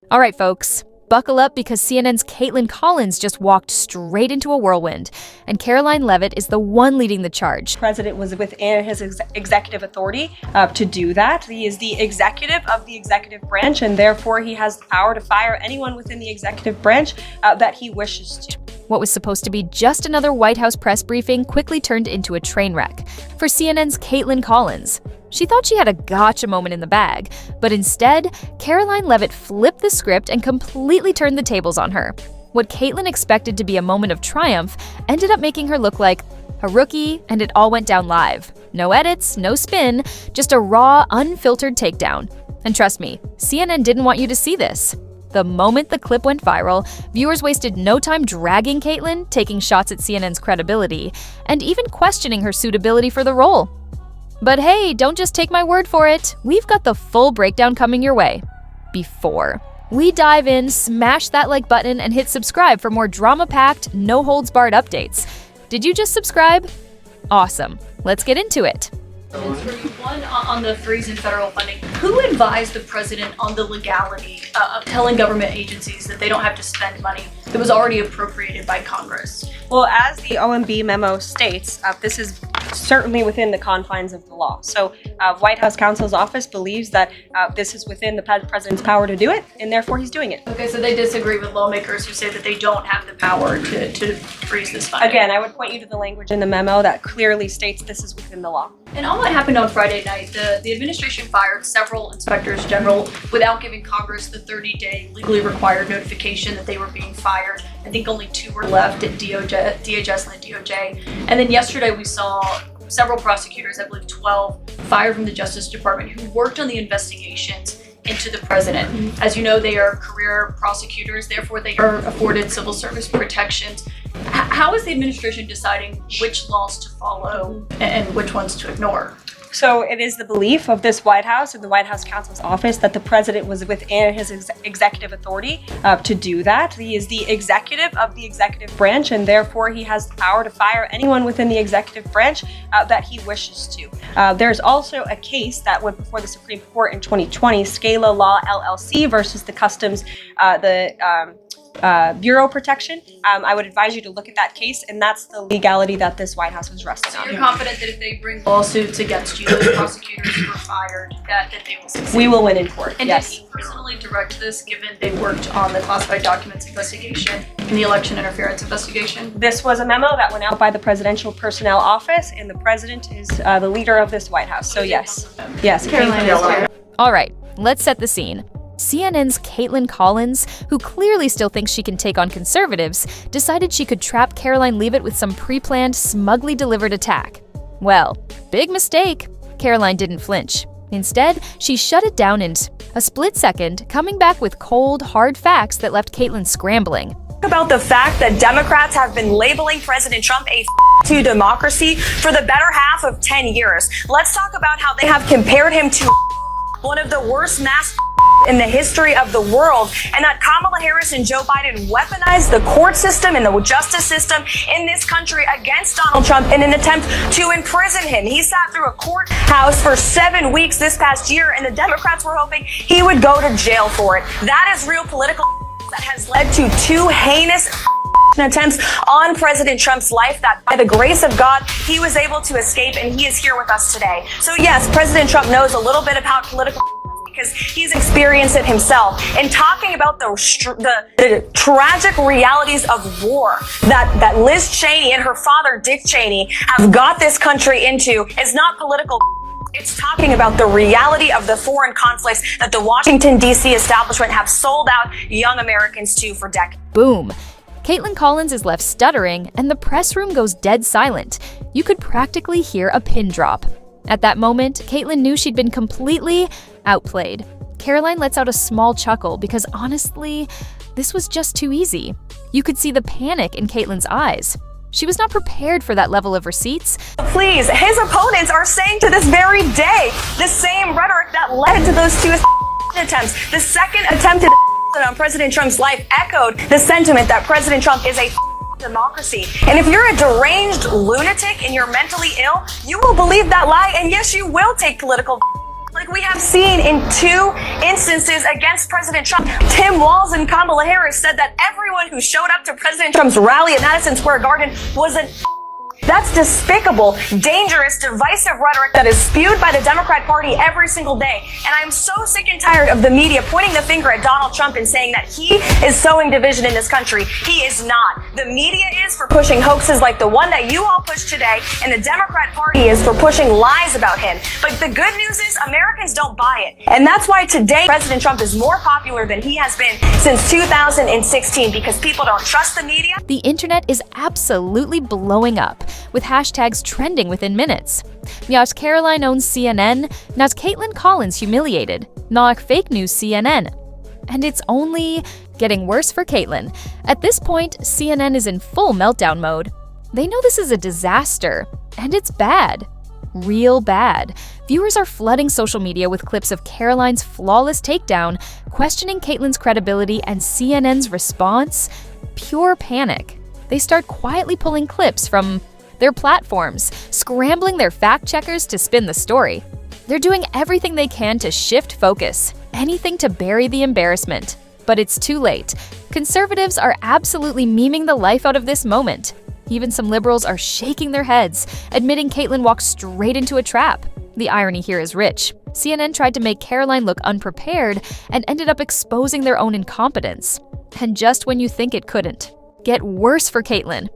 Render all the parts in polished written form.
All right, folks, buckle up because CNN's Kaitlan Collins just walked straight into a whirlwind, and Karoline Leavitt is the one leading the charge. The president was within his executive authority to do that. He is the executive of the executive branch, and therefore he has the power to fire anyone within the executive branch that he wishes to. What was supposed to be just another White House press briefing quickly turned into a train wreck for CNN's Kaitlan Collins. She thought she had a gotcha moment in the bag, but instead, Karoline Leavitt flipped the script and completely turned the tables on her. What Kaitlan expected to be a moment of triumph ended up making her look like a rookie, and it all went down live. No edits, no spin, just a raw, unfiltered takedown. And trust me, CNN didn't want you to see this. The moment the clip went viral, viewers wasted no time dragging Kaitlan, taking shots at CNN's credibility, and even questioning her suitability for the role. But hey, don't just take my word for it. We've got the full breakdown coming your way. Before we dive in, smash that like button and hit subscribe for more drama-packed, no-holds-barred updates. Did you just subscribe? Awesome. Let's get into it. One, on the freeze in federal funding, who advised the president on the legality of telling government agencies that they don't have to spend money that was already appropriated by Congress? Well, as the OMB memo states, this is certainly within the confines of the law. So White House counsel's office believes that this is within the president's power to do it, and therefore he's doing it. Okay, so they disagree with lawmakers who say that they don't have the power to freeze this funding. Again, I would point you to the language in the memo that clearly states this is within the law. And on what happened on Friday night, the administration fired several inspectors general without giving Congress the 30-day legally required notification that they were being fired. I think only 2 were left at DHS and the DOJ. And then yesterday we saw several prosecutors, I believe 12, fired from the Justice Department who worked on the investigations into the president. As you know, they are career prosecutors, therefore they are afforded civil service protections. How is the administration deciding which laws to follow and which ones to ignore? So it is the belief of this White House and the White House counsel's office that the president was within his executive authority to do that. He is the executive of the executive branch, and therefore he has the power to fire anyone within the executive branch that he wishes to. There's also a case that went before the Supreme Court in 2020, Scala Law LLC versus the Customs, Bureau Protection. I would advise you to look at that case, and that's the legality that this White House was resting on. So you're confident that if they bring lawsuits against you, those prosecutors who were fired, that they will succeed? We will win in court, and yes. Did he personally direct this, given they worked on the classified documents investigation and the election interference investigation? This was a memo that went out by the Presidential Personnel Office, and the president is the leader of this White House. So yes, yes. All right, let's set the scene. CNN's Kaitlan Collins, who clearly still thinks she can take on conservatives, decided she could trap Karoline Leavitt with some pre-planned, smugly delivered attack. Well, big mistake. Karoline didn't flinch. Instead, she shut it down in a split second, coming back with cold, hard facts that left Kaitlan scrambling. About the fact that Democrats have been labeling President Trump a to democracy for the better half of 10 years. Let's talk about how they have compared him to one of the worst mass in the history of the world, and that Kamala Harris and Joe Biden weaponized the court system and the justice system in this country against Donald Trump in an attempt to imprison him. He sat through a courthouse for 7 weeks this past year, and the Democrats were hoping he would go to jail for it. That is real political that has led to 2 heinous attempts on President Trump's life that, by the grace of God, he was able to escape, and he is here with us today. So yes, President Trump knows a little bit about political because he's experienced it himself. And talking about the tragic realities of war that Liz Cheney and her father, Dick Cheney, have got this country into is not political. It's talking about the reality of the foreign conflicts that the Washington, D.C. establishment have sold out young Americans to for decades. Boom. Kaitlan Collins is left stuttering, and the press room goes dead silent. You could practically hear a pin drop. At that moment, Kaitlan knew she'd been completely outplayed. Karoline lets out a small chuckle because honestly, this was just too easy. You could see the panic in Kaitlan's eyes. She was not prepared for that level of receipts. Please, his opponents are saying to this very day the same rhetoric that led to those 2 attempts. The second attempt on President Trump's life echoed the sentiment that President Trump is a democracy. And if you're a deranged lunatic and you're mentally ill, you will believe that lie, and yes, you will take political. Like we have seen in 2 instances against President Trump. Tim Walz and Kamala Harris said that everyone who showed up to President Trump's rally at Madison Square Garden was an That's despicable, dangerous, divisive rhetoric that is spewed by the Democrat Party every single day. And I'm so sick and tired of the media pointing the finger at Donald Trump and saying that he is sowing division in this country. He is not. The media is for pushing hoaxes like the one that you all pushed today, and the Democrat Party is for pushing lies about him. But the good news is Americans don't buy it. And that's why today President Trump is more popular than he has been since 2016, because people don't trust the media. The internet is absolutely blowing up, with hashtags trending within minutes. Nyash Karoline owns CNN, Nyash Kaitlan Collins humiliated, Nyash fake news CNN. And it's only getting worse for Kaitlan. At this point, CNN is in full meltdown mode. They know this is a disaster, and it's bad. Real bad. Viewers are flooding social media with clips of Karoline's flawless takedown, questioning Kaitlan's credibility and CNN's response. Pure panic. They start quietly pulling clips from their platforms, scrambling their fact-checkers to spin the story. They're doing everything they can to shift focus, anything to bury the embarrassment. But it's too late. Conservatives are absolutely memeing the life out of this moment. Even some liberals are shaking their heads, admitting Kaitlan walked straight into a trap. The irony here is rich. CNN tried to make Karoline look unprepared and ended up exposing their own incompetence. And just when you think it couldn't. Get worse for Kaitlan.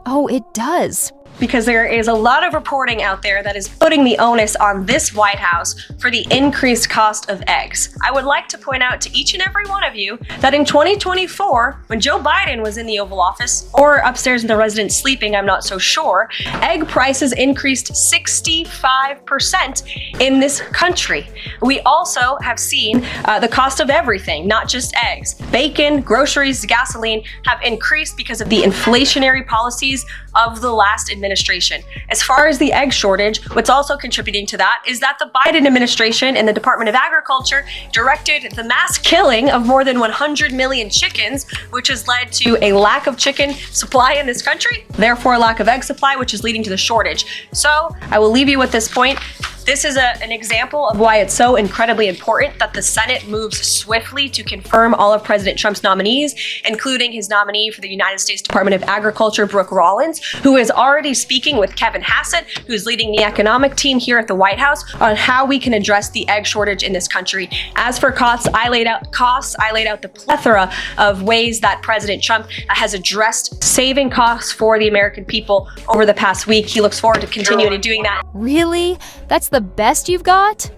Oh, it does. Because there is a lot of reporting out there that is putting the onus on this White House for the increased cost of eggs. I would like to point out to each and every one of you that in 2024, when Joe Biden was in the Oval Office, or upstairs in the residence sleeping, I'm not so sure, egg prices increased 65% in this country. We also have seen the cost of everything, not just eggs. Bacon, groceries, gasoline have increased because of the inflationary policies of the last administration. As far as the egg shortage, what's also contributing to that is that the Biden administration and the Department of Agriculture directed the mass killing of more than 100 million chickens, which has led to a lack of chicken supply in this country, therefore a lack of egg supply, which is leading to the shortage. So I will leave you with this point. This is an example of why it's so incredibly important that the Senate moves swiftly to confirm all of President Trump's nominees, including his nominee for the United States Department of Agriculture, Brooke Rollins, who is already speaking with Kevin Hassett, who's leading the economic team here at the White House, on how we can address the egg shortage in this country. As for costs, I laid out the plethora of ways that President Trump has addressed saving costs for the American people over the past week. He looks forward to continuing doing that. Really? That's the best you've got?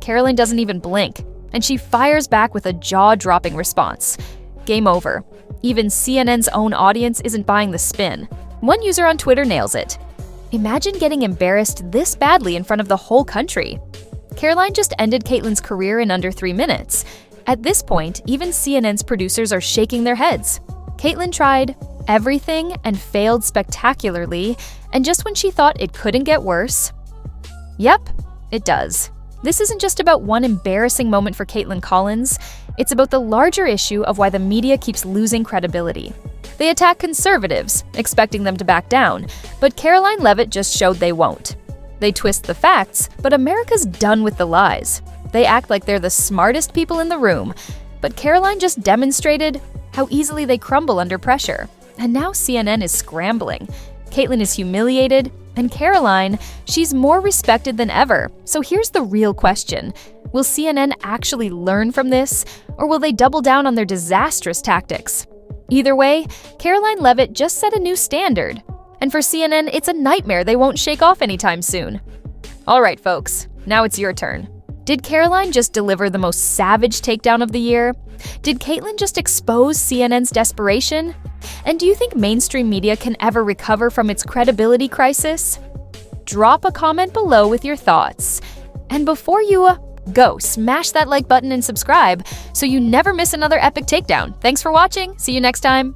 Karoline doesn't even blink, and she fires back with a jaw-dropping response. Game over. Even CNN's own audience isn't buying the spin. One user on Twitter nails it. Imagine getting embarrassed this badly in front of the whole country. Karoline just ended Kaitlan's career in under 3 minutes. At this point, even CNN's producers are shaking their heads. Kaitlan tried everything and failed spectacularly, and just when she thought it couldn't get worse, yep, it does. This isn't just about one embarrassing moment for Kaitlan Collins. It's about the larger issue of why the media keeps losing credibility. They attack conservatives, expecting them to back down, but Karoline Leavitt just showed they won't. They twist the facts, but America's done with the lies. They act like they're the smartest people in the room, but Karoline just demonstrated how easily they crumble under pressure. And now CNN is scrambling. Kaitlan is humiliated, and Karoline, she's more respected than ever. So here's the real question. Will CNN actually learn from this, or will they double down on their disastrous tactics? Either way, Karoline Leavitt just set a new standard. And for CNN, it's a nightmare they won't shake off anytime soon. All right, folks, now it's your turn. Did Karoline just deliver the most savage takedown of the year? Did Kaitlan just expose CNN's desperation? And do you think mainstream media can ever recover from its credibility crisis? Drop a comment below with your thoughts. And before you go, smash that like button and subscribe so you never miss another epic takedown. Thanks for watching. See you next time.